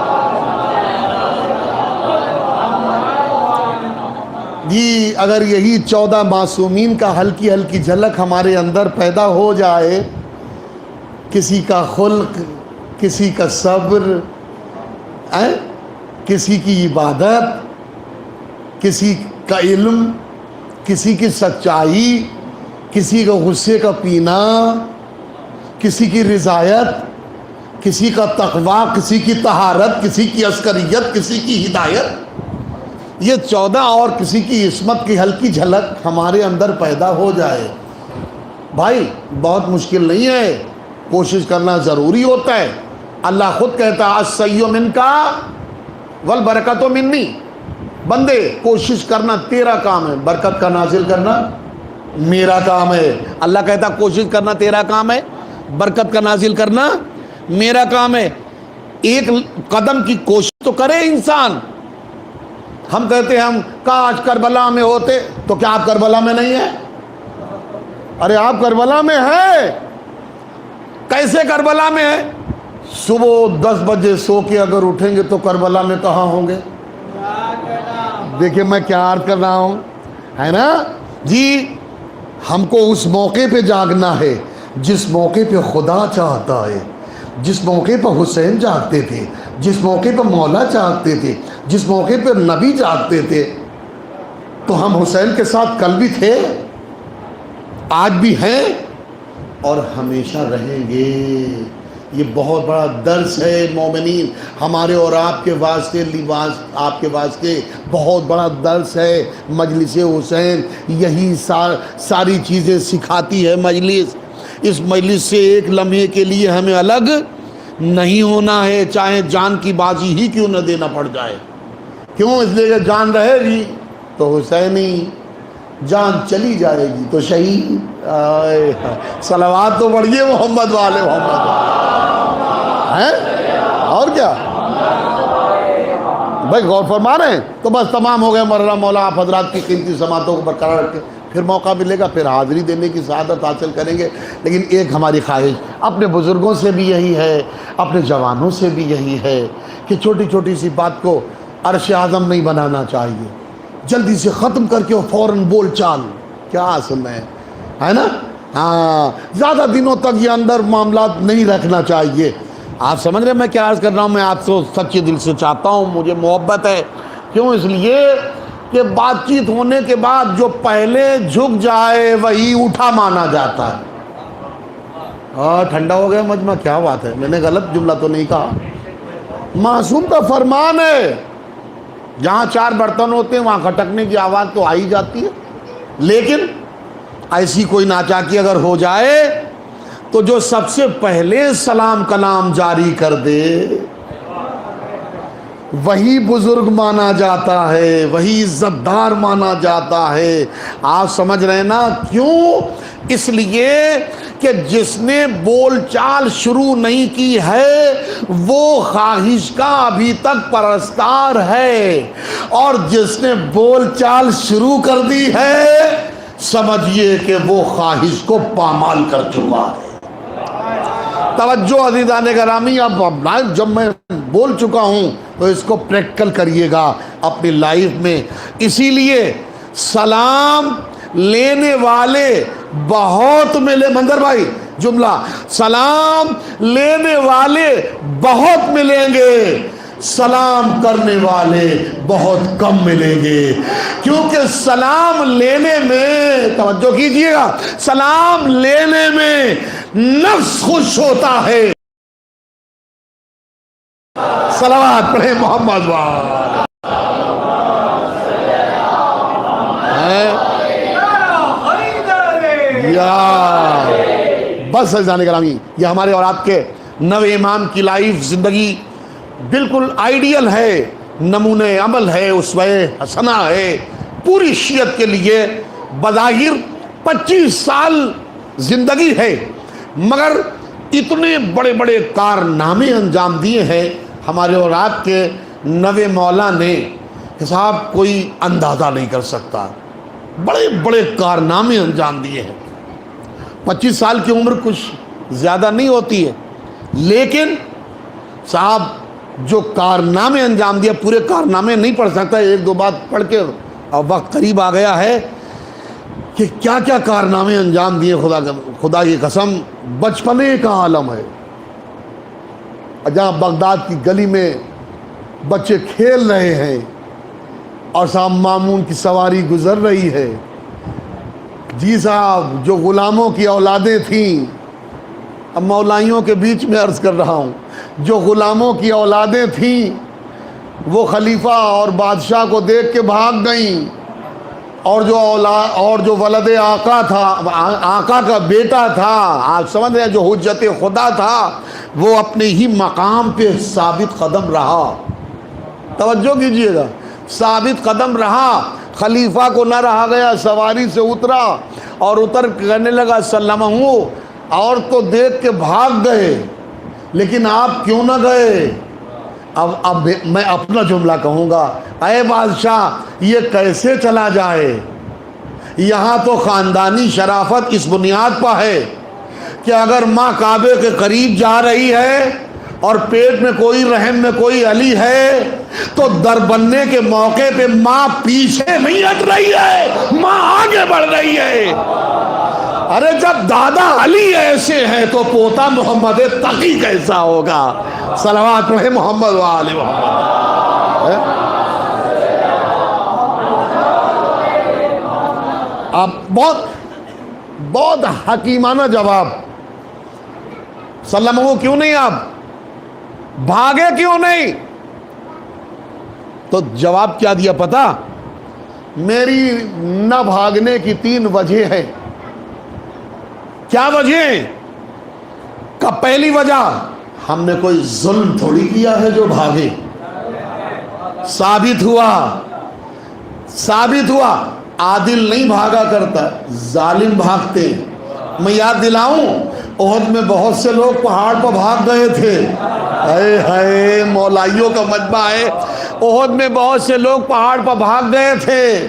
جی. اگر یہی 14 معصومین کا ہلکی جھلک ہمارے اندر پیدا ہو جائے، کسی کا خلق، کسی کا صبر، کسی کی عبادت، کسی کا علم، کسی کی سچائی، کسی کا غصے کا پینا، کسی کی رضایت، کسی کا تقوی، کسی کی طہارت، کسی کی عسکریت، کسی کی ہدایت، یہ 14 اور کسی کی عصمت کی ہلکی جھلک ہمارے اندر پیدا ہو جائے، بھائی بہت مشکل نہیں ہے. کوشش کرنا ضروری ہوتا ہے. اللہ خود کہتا ہے السعی منکا والبرکت منی. بندے کوشش کرنا تیرا کام ہے، برکت کا نازل کرنا میرا کام ہے. اللہ کہتا کوشش کرنا تیرا کام ہے, برکت کا نازل کرنا میرا کام ہے. ایک قدم کی کوشش تو کرے انسان. ہم کہتے ہیں ہم کاش کربلا میں ہوتے, تو کیا آپ کربلا میں نہیں ہیں؟ ارے آپ کربلا میں ہیں. کیسے کربلا میں ہیں؟ صبح 10 بجے سو کے اگر اٹھیں گے تو کربلا میں کہاں ہوں گے؟ دیکھیں میں کیا عرض کر رہا ہوں, ہے نا جی. ہم کو اس موقع پہ جاگنا ہے جس موقع پہ خدا چاہتا ہے, جس موقع پہ حسین جاگتے تھے, جس موقع پہ مولا جاگتے تھے, جس موقع پہ نبی جاگتے تھے. تو ہم حسین کے ساتھ کل بھی تھے, آج بھی ہیں اور ہمیشہ رہیں گے. یہ بہت بڑا درس ہے مومنین, ہمارے اور آپ کے واسطے, آپ کے واسطے بہت بڑا درس ہے. مجلس حسین یہی ساری چیزیں سکھاتی ہے مجلس. اس مجلس سے ایک لمحے کے لیے ہمیں الگ نہیں ہونا ہے, چاہے جان کی بازی ہی کیوں نہ دینا پڑ جائے. کیوں؟ اس لیے کہ جان رہے گی تو حسینی, جان چلی جائے گی تو شہید. صلوات تو پڑھیے محمد والے محمد ہیں, اور کیا بھائی غور فرما رہے ہیں. تو بس تمام ہو گئے. مرحبا مولا آپ حضرات کی قیمتی سماعتوں کو برقرار رکھیں, پھر موقع ملے گا پھر حاضری دینے کی سعادت حاصل کریں گے. لیکن ایک ہماری خواہش اپنے بزرگوں سے بھی یہی ہے, اپنے جوانوں سے بھی یہی ہے کہ چھوٹی چھوٹی سی بات کو عرش اعظم نہیں بنانا چاہیے. جلدی سے ختم کر کے فوراً بول چال کیا سننا ہے نا. ہاں, زیادہ دنوں تک یہ اندر معاملات نہیں رکھنا چاہیے. آپ سمجھ رہے ہیں میں کیا عرض کر رہا ہوں؟ میں آپ سے سچے دل سے چاہتا ہوں, مجھے محبت ہے. کیوں؟ اس لیے کہ بات چیت ہونے کے بعد جو پہلے جھک جائے وہی اٹھا مانا جاتا ہے. ٹھنڈا ہو گیا مجمع, کیا بات ہے, میں نے غلط جملہ تو نہیں کہا. معصوم کا فرمان ہے, جہاں 4 برتن ہوتے ہیں وہاں کھٹکنے کی آواز تو آ ہی جاتی ہے. لیکن ایسی کوئی ناچاکی اگر ہو جائے تو جو سب سے پہلے سلام کلام جاری کر دے وہی بزرگ مانا جاتا ہے, وہی عزت دار مانا جاتا ہے. آپ سمجھ رہے ہیں نا کیوں؟ اس لیے کہ جس نے بول چال شروع نہیں کی ہے وہ خواہش کا ابھی تک پرستار ہے, اور جس نے بول چال شروع کر دی ہے سمجھیے کہ وہ خواہش کو پامال کر چکا ہے. توجہ عزیزان گرامی, اب جب میں بول چکا ہوں تو اس کو پریکٹیکل کریے گا اپنی لائف میں. اسی لیے سلام لینے والے بہت ملے. منظر بھائی جملہ, سلام لینے والے بہت ملیں گے, سلام کرنے والے بہت کم ملیں گے. کیونکہ سلام لینے میں, توجہ کیجئے گا, سلام لینے میں نفس خوش ہوتا ہے. صلوات پڑھے محمد والے. بس عزیزان گرامی, یہ ہمارے اور آپ کے نوے امام کی لائف زندگی بالکل آئیڈیل ہے, نمونے عمل ہے, اسوہ حسنہ ہے پوری شیعت کے لیے. بظاہر 25 سال زندگی ہے مگر اتنے بڑے بڑے کارنامے انجام دیے ہیں ہمارے اور آپ کے نوے مولا نے کہ صاحب کوئی اندازہ نہیں کر سکتا. بڑے بڑے کارنامے انجام دیے ہیں. 25 سال کی عمر کچھ زیادہ نہیں ہوتی ہے, لیکن صاحب جو کارنامے انجام دیا, پورے کارنامے نہیں پڑھ سکتا, 1-2 بات پڑھ کے اور وقت قریب آ گیا ہے کہ کیا کیا کارنامے انجام دیے. خدا کی قسم بچپنے کا عالم ہے. جہاں بغداد کی گلی میں بچے کھیل رہے ہیں اور صاحب مامون کی سواری گزر رہی ہے. جی صاحب, جو غلاموں کی اولادیں تھیں, اب مولائیوں کے بیچ میں عرض کر رہا ہوں, جو غلاموں کی اولادیں تھیں وہ خلیفہ اور بادشاہ کو دیکھ کے بھاگ گئیں, اور جو ولد آقا تھا, آقا کا بیٹا تھا, آپ سمجھ رہے ہیں, جو حجت خدا تھا, وہ اپنے ہی مقام پہ ثابت قدم رہا. توجہ کیجئے گا, ثابت قدم رہا. خلیفہ کو نہ رہا گیا، سواری سے اترا اور اتر کہنے لگا سلمہ ہوں، اور تو دیکھ کے بھاگ گئے لیکن آپ کیوں نہ گئے؟ اب میں اپنا جملہ کہوں گا، اے بادشاہ یہ کیسے چلا جائے؟ یہاں تو خاندانی شرافت اس بنیاد پر ہے کہ اگر ماں کعبے کے قریب جا رہی ہے اور پیٹ میں کوئی رحم میں کوئی علی ہے تو در بننے کے موقع پہ ماں پیچھے نہیں ہٹ رہی ہے، ماں آگے بڑھ رہی ہے۔ ارے جب دادا علی ایسے ہیں تو پوتا محمد تقی کیسا ہوگا؟ صلوات پڑھے محمد و آل محمد۔ اب بہت حکیمانہ جواب، سلم ہو کیوں نہیں، آپ بھاگے کیوں نہیں؟ تو جواب کیا دیا پتا؟ میری نہ بھاگنے کی 3 وجہ ہے۔ کیا وجہ؟ کہ پہلی وجہ، ہم نے کوئی ظلم تھوڑی کیا ہے جو بھاگے۔ ثابت ہوا عادل نہیں بھاگا کرتا، ظالم بھاگتے۔ میں یاد دلاؤں، احد میں بہت سے لوگ پہاڑ پر بھاگ گئے تھے، اے ہائے مولائیوں کا مجمع ہے، احد میں بہت سے لوگ پہاڑ پر بھاگ گئے تھے،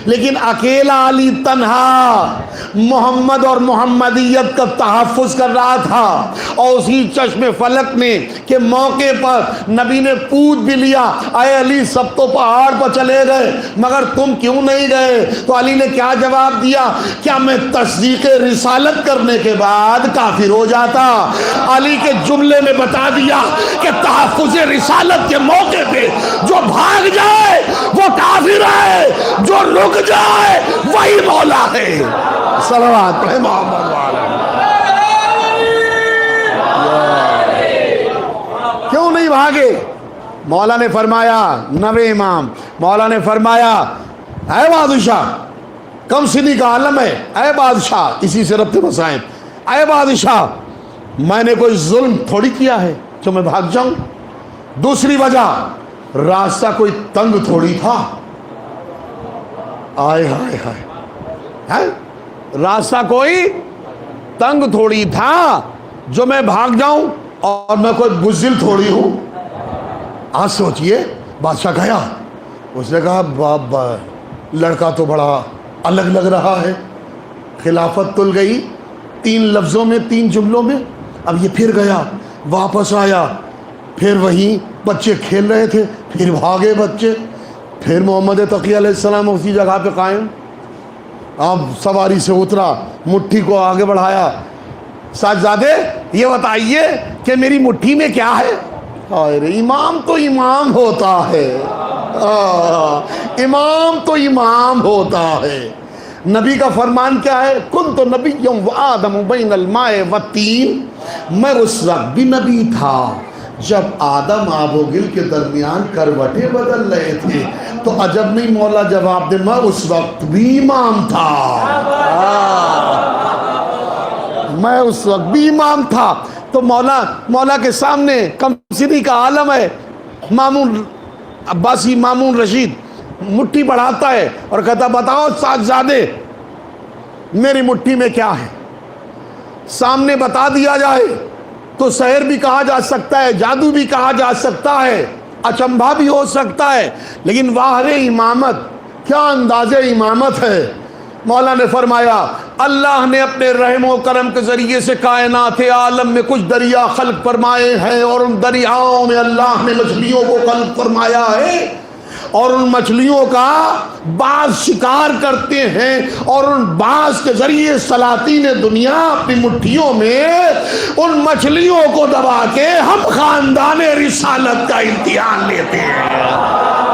لیکن اکیلا علی تنہا محمد اور محمدیت کا تحفظ کر رہا تھا، اور اسی چشم فلک نے کہ موقع پر نبی نے پوچھ بھی لیا، اے علی سب تو پہاڑ پر چلے گئے مگر تم کیوں نہیں گئے؟ تو علی نے کیا جواب دیا؟ کیا میں تصدیق رسالت کرنے کے بعد کافر ہو جاتا؟ علی کے جملے میں بتا دیا کہ تحفظ رسالت کے موقع پہ جو بھاگ جائے وہ کافر ہے، جو رک جائے وہی مولا ہے۔ صلوات پڑھے محمد والا۔ کیوں نہیں بھاگے؟ مولا نے فرمایا، نوے امام مولا نے فرمایا، اے بادشاہ، کم سنی کا عالم ہے، اے بادشاہ، اسی سے ربط مسائل، اے بادشاہ میں نے کوئی ظلم تھوڑی کیا ہے جو میں بھاگ جاؤں۔ دوسری وجہ، راستہ کوئی تنگ تھوڑی تھا، آئے ہائے ہائے، راستہ کوئی تنگ تھوڑی تھا جو میں بھاگ جاؤں، اور میں کوئی بزدل تھوڑی ہوں۔ آج سوچئے، بادشاہ گیا، اس نے کہا بابا لڑکا تو بڑا الگ لگ رہا ہے، خلافت تل گئی 3 لفظوں میں، 3 جملوں میں۔ اب یہ پھر گیا، واپس آیا، پھر وہیں بچے کھیل رہے تھے، پھر بھاگے بچے، پھر محمد تقی علیہ السلام اسی جگہ پہ قائم۔ اب سواری سے اترا، مٹھی کو آگے بڑھایا، ساجزادے یہ بتائیے کہ میری مٹھی میں کیا ہے؟ امام تو امام ہوتا ہے، امام تو امام ہوتا ہے۔ نبی کا فرمان کیا ہے؟ کن تو نبی وآدم بین الماء والطین، میں اس وقت بھی نبی تھا جب آدم آب و گل کے درمیان کروٹیں بدل رہے تھے، تو عجب نہیں مولا جواب دے، میں اس وقت بھی امام تھا، میں اس وقت بھی امام تھا۔ تو مولا کے سامنے کم سنی کا عالم ہے، مامون عباسی مامون رشید مٹھی بڑھاتا ہے اور کہتا بتاؤ ساجزادے میری مٹھی میں کیا ہے؟ سامنے بتا دیا جائے تو سحر بھی کہا جا سکتا ہے، جادو بھی کہا جا سکتا ہے، اچنبھا بھی ہو سکتا ہے، لیکن واہر امامت، کیا انداز امامت ہے۔ مولا نے فرمایا اللہ نے اپنے رحم و کرم کے ذریعے سے کائنات عالم میں کچھ دریا خلق فرمائے ہیں، اور ان دریاؤں میں اللہ نے مچھلیوں کو خلق فرمایا ہے، اور ان مچھلیوں کا بعض شکار کرتے ہیں، اور ان بعض کے ذریعے سلاطین دنیا اپنی مٹھیوں میں ان مچھلیوں کو دبا کے ہم خاندان رسالت کا امتحان لیتے ہیں۔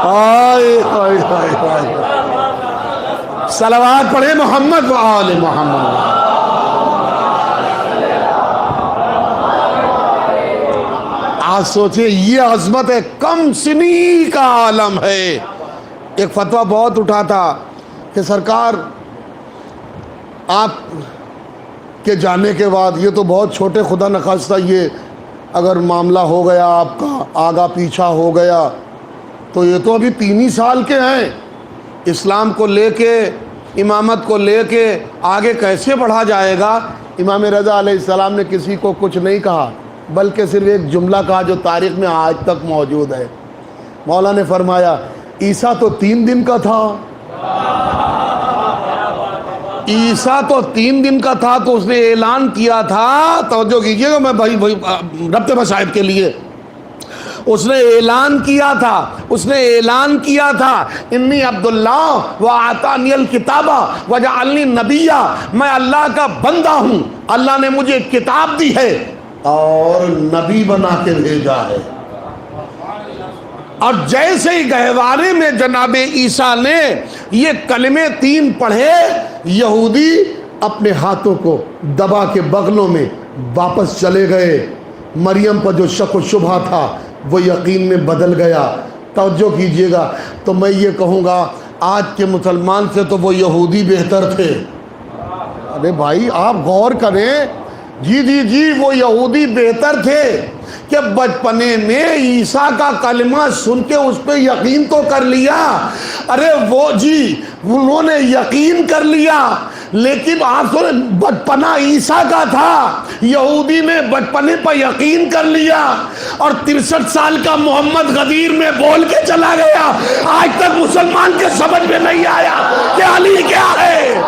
آئے آئے آئے آئے، صلوات پڑھے محمد و آل محمد۔ آج سوچیں یہ عظمت ہے، کم سنی کا عالم ہے۔ ایک فتویٰ بہت اٹھا تھا کہ سرکار آپ کے جانے کے بعد یہ تو بہت چھوٹے، خدا نخواستہ یہ اگر معاملہ ہو گیا آپ کا، آگا پیچھا ہو گیا، تو یہ تو ابھی 3 ہی سال کے ہیں، اسلام کو لے کے، امامت کو لے کے آگے کیسے بڑھا جائے گا؟ امام رضا علیہ السلام نے کسی کو کچھ نہیں کہا، بلکہ صرف ایک جملہ کہا جو تاریخ میں آج تک موجود ہے۔ مولا نے فرمایا عیسیٰ تو 3 دن کا تھا، عیسیٰ تو 3 دن کا تھا، تو اس نے اعلان کیا تھا، توجہ کیجئے گا، میں بھائی ربط مصائب کے لیے، اس نے اعلان کیا تھا، اس نے اعلان کیا تھا انی عبداللہ وآتانی الکتاب وجعلنی نبیا، میں اللہ کا بندہ ہوں، اللہ نے مجھے کتاب دی ہے اور نبی بنا کے بھیجا ہے۔ اور جیسے ہی گہوارے میں جناب عیسیٰ نے یہ کلمے 3 پڑھے، یہودی اپنے ہاتھوں کو دبا کے بغلوں میں واپس چلے گئے۔ مریم پر جو شک و شبہ تھا وہ یقین میں بدل گیا۔ توجہ کیجئے گا، تو میں یہ کہوں گا آج کے مسلمان سے تو وہ یہودی بہتر تھے۔ ارے بھائی آپ غور کریں، جی وہ یہودی بہتر تھے کہ بچپنے میں عیسیٰ کا کلمہ سن کے اس پہ یقین تو کر لیا۔ ارے وہ انہوں نے یقین کر لیا، لیکن آپ سنیں بچپنا عیسیٰ کا تھا، یہودی نے بچپنے پر یقین کر لیا، اور 63 سال کا محمد غدیر میں بول کے چلا گیا۔ آج تک مسلمان کے سمجھ میں نہیں آیا کہ علی کیا ہے۔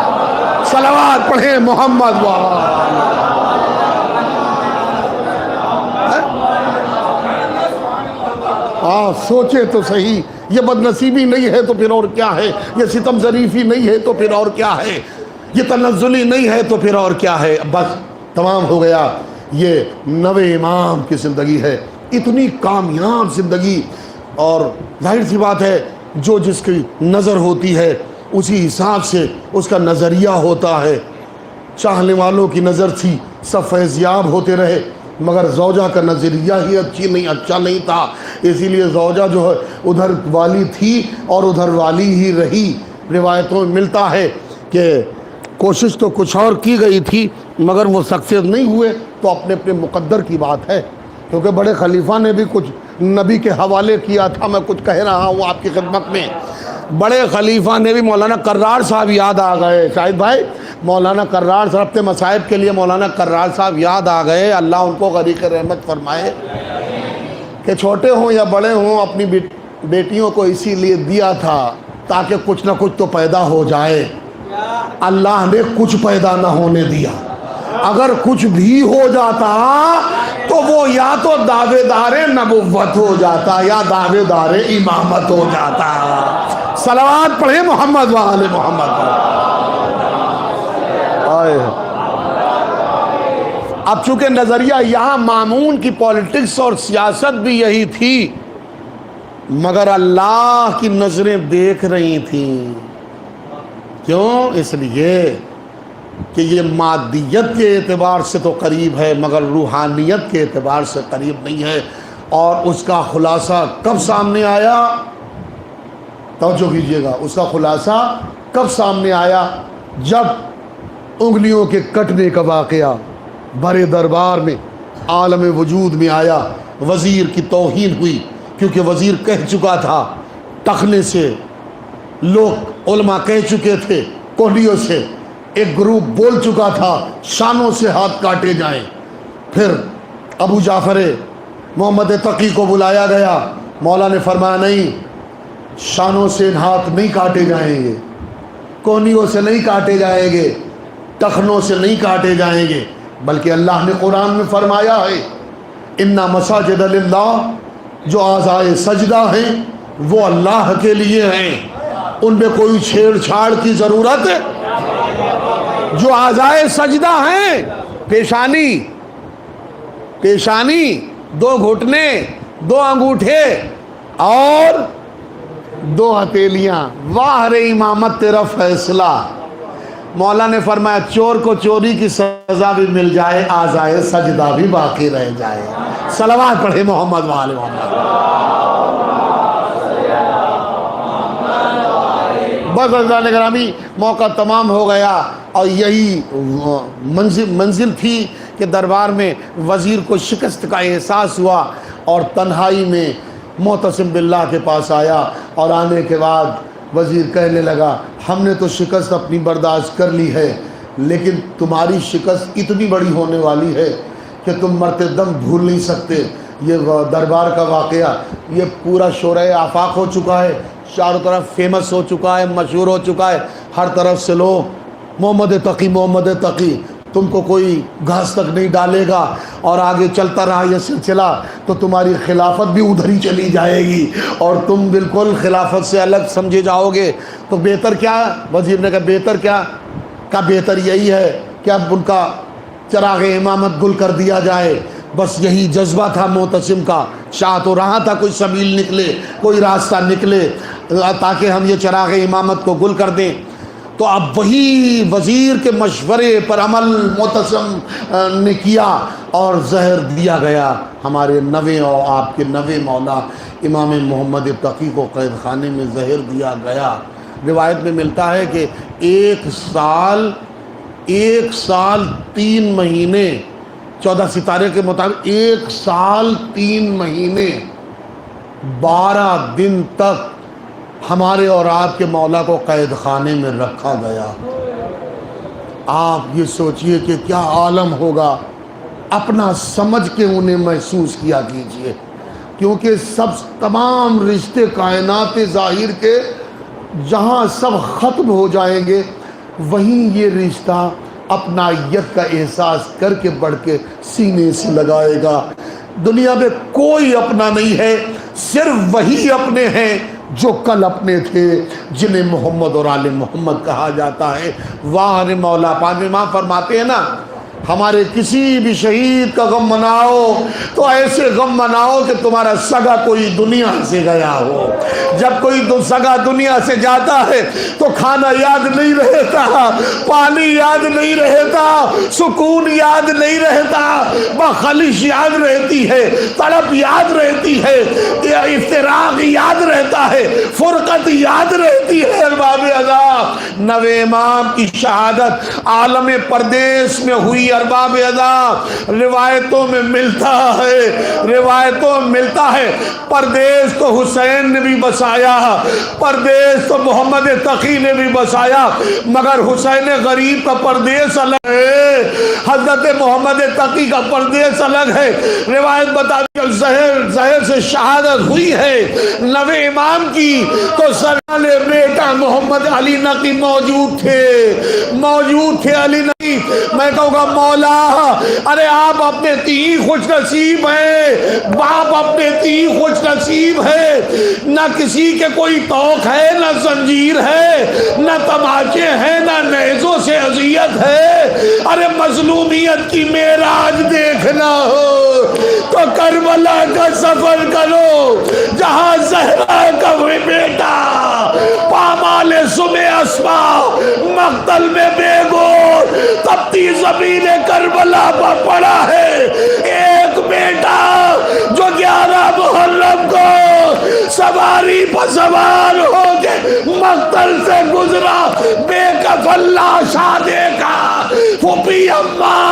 صلوات پڑھیں محمد سوچے تو صحیح، یہ بدنصیبی نہیں ہے تو پھر اور کیا ہے، یہ ستم ظریفی نہیں ہے تو پھر اور کیا ہے، یہ تنزلی نہیں ہے تو پھر اور کیا ہے۔ بس تمام ہو گیا۔ یہ نوے امام کی زندگی ہے، اتنی کامیاب زندگی، اور ظاہر سی بات ہے جو جس کی نظر ہوتی ہے اسی حساب سے اس کا نظریہ ہوتا ہے۔ چاہنے والوں کی نظر تھی سب فیضیاب ہوتے رہے، مگر زوجہ کا نظریہ ہی اچھا نہیں تھا، اسی لیے زوجہ جو ہے ادھر والی تھی اور ادھر والی ہی رہی۔ روایتوں میں ملتا ہے کہ کوشش تو کچھ اور کی گئی تھی مگر وہ سکسیس نہیں ہوئے، تو اپنے اپنے مقدر کی بات ہے، کیونکہ بڑے خلیفہ نے بھی کچھ نبی کے حوالے کیا تھا۔ میں کچھ کہہ رہا ہوں آپ کی خدمت میں، بڑے خلیفہ نے بھی، مولانا کرار صاحب یاد آ گئے شاہد بھائی، مولانا کرار صاحب کے مصائب کے لیے مولانا کرار صاحب یاد آ گئے، اللہ ان کو غریق رحمت فرمائے، کہ چھوٹے ہوں یا بڑے ہوں اپنی بیٹیوں کو اسی لیے دیا تھا تاکہ کچھ نہ کچھ تو پیدا ہو جائے۔ اللہ نے کچھ پیدا نہ ہونے دیا، اگر کچھ بھی ہو جاتا تو وہ یا تو دعوے دار نبوت ہو جاتا یا دعوے دار امامت ہو جاتا۔ صلوات پڑھیں محمد و آل محمد۔ اب چونکہ نظریہ یہاں مامون کی پولیٹکس اور سیاست بھی یہی تھی، مگر اللہ کی نظریں دیکھ رہی تھیں۔ کیوں؟ اس لیے کہ یہ مادیت کے اعتبار سے تو قریب ہے مگر روحانیت کے اعتبار سے قریب نہیں ہے۔ اور اس کا خلاصہ کب سامنے آیا؟ توجہ کیجئے گا، اس کا خلاصہ کب سامنے آیا؟ جب انگلیوں کے کٹنے کا واقعہ بڑے دربار میں عالم وجود میں آیا، وزیر کی توہین ہوئی، کیونکہ وزیر کہہ چکا تھا ٹخنے سے، لوگ علماء کہہ چکے تھے کوہلیوں سے، ایک گروپ بول چکا تھا شانوں سے ہاتھ کاٹے جائیں۔ پھر ابو جعفر محمد تقی کو بلایا گیا، مولا نے فرمایا نہیں، شانوں سے ہاتھ نہیں کاٹے جائیں گے، کوہنیوں سے نہیں کاٹے جائیں گے، ٹخنوں سے نہیں کاٹے جائیں گے، بلکہ اللہ نے قرآن میں فرمایا ہے اِنَّ مَسَاجِدَ لِلَّهِ، جو اعضائے سجدہ ہیں وہ اللہ کے لیے ہیں، ان میں کوئی چھیڑ چھاڑ کی ضرورت ہے۔ جو اعضائے سجدہ ہیں، پیشانی، 2 گھٹنے، 2 انگوٹھے اور 2 ہتھیلیاں، واہ رے امامت تیرا فیصلہ۔ مولا نے فرمایا چور کو چوری کی سزا بھی مل جائے، اعضائے سجدہ بھی باقی رہ جائے۔ صلوات پڑھے محمد و آل محمد۔ بس عزیزان گرامی، موقع تمام ہو گیا، اور یہی منزل تھی کہ دربار میں وزیر کو شکست کا احساس ہوا، اور تنہائی میں معتصم باللہ کے پاس آیا، اور آنے کے بعد وزیر کہنے لگا ہم نے تو شکست اپنی برداشت کر لی ہے، لیکن تمہاری شکست اتنی بڑی ہونے والی ہے کہ تم مرتے دم بھول نہیں سکتے۔ یہ دربار کا واقعہ یہ پورا شورۂ آفاق ہو چکا ہے، چاروں طرف فیمس ہو چکا ہے، مشہور ہو چکا ہے، ہر طرف سے لوگ محمد تقی محمد تقی، تم کو کوئی گھاس تک نہیں ڈالے گا، اور آگے چلتا رہا یہ سلسلہ تو تمہاری خلافت بھی ادھر ہی چلی جائے گی اور تم بالکل خلافت سے الگ سمجھے جاؤ گے۔ تو بہتر کیا؟ وزیر نے کہا بہتر کیا؟ کہ بہتر یہی ہے کہ اب ان کا چراغ امامت گل کر دیا جائے۔ بس یہی جذبہ تھا معتصم کا، چاہ تو رہا تھا کوئی سبیل نکلے، کوئی راستہ نکلے تاکہ ہم یہ چراغ امامت کو گل کر دیں۔ تو اب وہی وزیر کے مشورے پر عمل معتصم نے کیا اور زہر دیا گیا۔ ہمارے نوے اور آپ کے نوے مولا امام محمد تقی کو قید خانے میں زہر دیا گیا۔ روایت میں ملتا ہے کہ ایک سال 3 مہینے 14 ستارے کے مطابق 1 سال 3 مہینے 12 دن تک ہمارے اور آپ کے مولا کو قید خانے میں رکھا گیا۔ آپ یہ سوچئے کہ کیا عالم ہوگا، اپنا سمجھ کے انہیں محسوس کیا کیجئے، کیونکہ تمام رشتے کائنات ظاہر کے جہاں سب ختم ہو جائیں گے، وہیں یہ رشتہ اپنائیت کا احساس کر کے بڑھ کے سینے سے لگائے گا۔ دنیا میں کوئی اپنا نہیں ہے، صرف وہی اپنے ہیں جو کل اپنے تھے، جنہیں محمد اور آل محمد کہا جاتا ہے۔ واہ مولا پاک امام فرماتے ہیں نا، ہمارے کسی بھی شہید کا غم مناؤ تو ایسے غم مناؤ کہ تمہارا سگا کوئی دنیا سے گیا ہو۔ جب کوئی سگا دنیا سے جاتا ہے تو کھانا یاد نہیں رہتا، پانی یاد نہیں رہتا، سکون یاد نہیں رہتا، بخلش یاد رہتی ہے، تڑپ یاد رہتی ہے، افتراق یاد رہتا ہے، فرقت یاد رہتی ہے۔ ارباب ادا، نوے امام کی شہادت عالم پردیس میں ہوئی۔ ارباب ادا، روایتوں میں ملتا ہے پردیس تو حسین نے بھی بسایا، پردیس تو محمد تقی نے بھی بسایا، مگر حسین غریب کا پردیس الگ ہے، حضرت محمد تقی کا پردیس الگ ہے۔ روایت بتاتی ہے زہر سے شہادت ہوئی ہے نوے امام کی، تو سرالے بیٹا محمد علی نقی موجود تھے علی نقی۔ میں کہوں گا مولا، ارے آپ اپنے تئیں خوش نصیب ہیں، باپ اپنے تئیں خوش نصیب ہے، نہ کسی کے کوئی توق ہے، نہ زنجیر ہے، نہ تماچے ہیں، نہ نیزوں سے اذیت ہے۔ ارے مظلومیت کی معراج دیکھنا ہو تو کربلا کا سفر کرو، جہاں زہرا کا بیٹا پامال سمے اسما مقتل میں بے گور تپتی زمین کربلا پر پڑا ہے۔ ایک بیٹا جو 11 محرم کو سواری پر سوار ہو کے مقتل سے گزرا، بے کفن لاشا دیکھا، پھوپھی اماں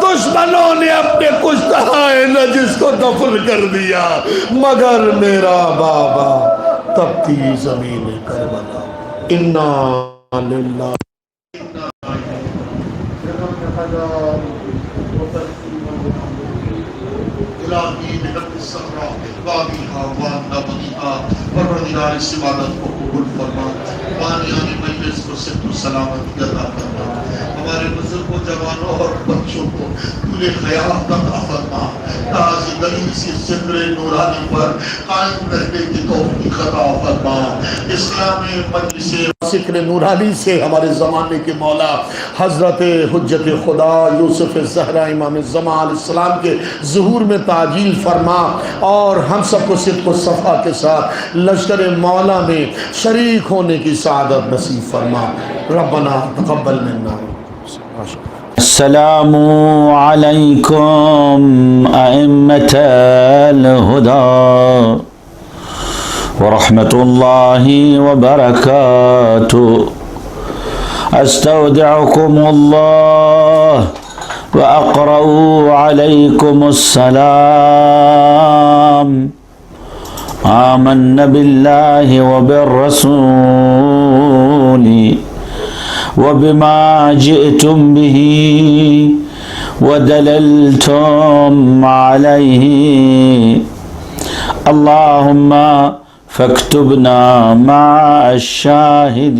دشمنوں نے اپنے کشتہ ہے نہ جس کو دفن کر دیا، مگر میرا بابا تپتی زمین کربلا۔ انا للہ پروردگار اس عبادت کو قبول فرما، بانیان مجلس کو صحت و سلامتی عطا فرما، ہمارے بزرگوں جوانوں اور بچوں کو طول حیات عطا فرما، تاج دلیل سی صدر نورانی پر قائم رہنے کی توفیق عطا فرما۔ اسلامی مجلس ذکر نورانی سے ہمارے زمانے کے مولا حضرت حجت خدا یوسف الزہرا امام زمان علیہ السلام کے ظہور میں تعجیل فرما، اور ہم سب کو صدق و صفا کے ساتھ لشکر مولا میں شریک ہونے کی سعادت نصیب فرما۔ ربنا تقبل منا۔ السلام علیکم ائمة الہدی ورحمۃ اللہ وبرکاتہ۔ استودعکم اللہ واقرأ علیکم السلام۔ آمنا بالله وبالرسول وبما جئتم به ودللتم عليه اللهم فاكتبنا مع الشاهدين